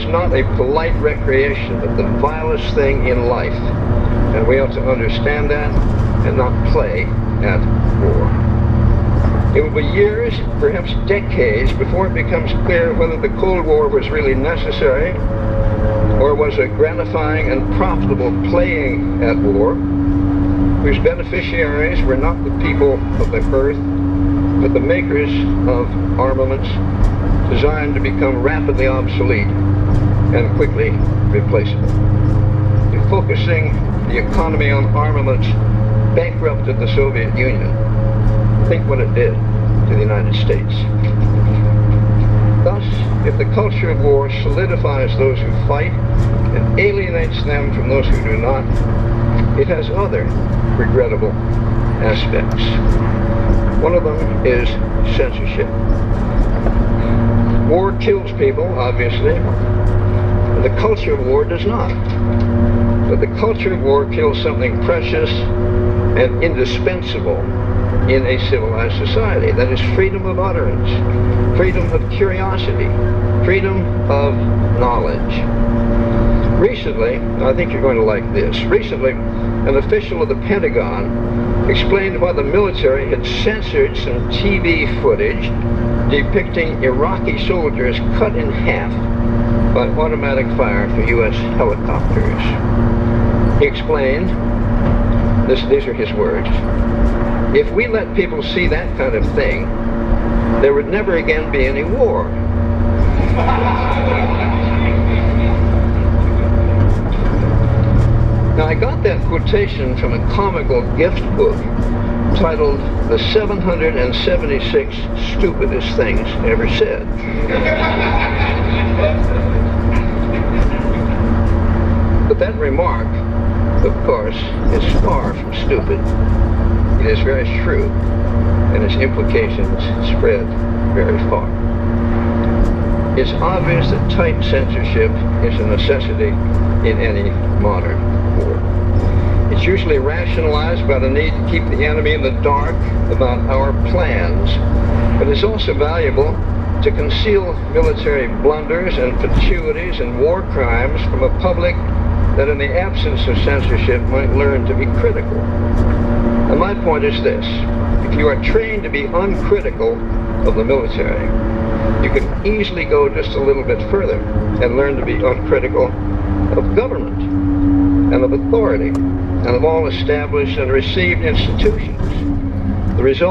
not a polite recreation, but the vilest thing in life. And we ought to understand that and not play at war. It will be years, perhaps decades, before it becomes clear whether the Cold War was really necessary or was a gratifying and profitable playing at war, whose beneficiaries were not the people of the earth, but the makers of armaments designed to become rapidly obsolete and quickly replaceable. Focusing the economy on armaments bankrupted the Soviet Union. Think what it did to the United States. Thus, if the culture of war solidifies those who fight and alienates them from those who do not, it has other regrettable aspects. One of them is censorship. War kills people, obviously, and the culture of war does not. But the culture of war kills something precious and indispensable in a civilized society. That is freedom of utterance, freedom of curiosity, freedom of knowledge. Recently, I think you're going to like this, recently an official of the Pentagon explained why the military had censored some TV footage depicting Iraqi soldiers cut in half by automatic fire from U.S. helicopters. He explained, these are his words, if we let people see that kind of thing, there would never again be any war. Now, I got that quotation from a comical gift book titled The 776 Stupidest Things Ever Said. But that remark, of course, is far from stupid. It is very true, and its implications spread very far. It's obvious that tight censorship is a necessity in any modern war. It's usually rationalized by the need to keep the enemy in the dark about our plans, but it's also valuable to conceal military blunders and fatuities and war crimes from a public that in the absence of censorship might learn to be critical. And my point is this: if you are trained to be uncritical of the military, you can easily go just a little bit further and learn to be uncritical of government and of authority and of all established and received institutions. The result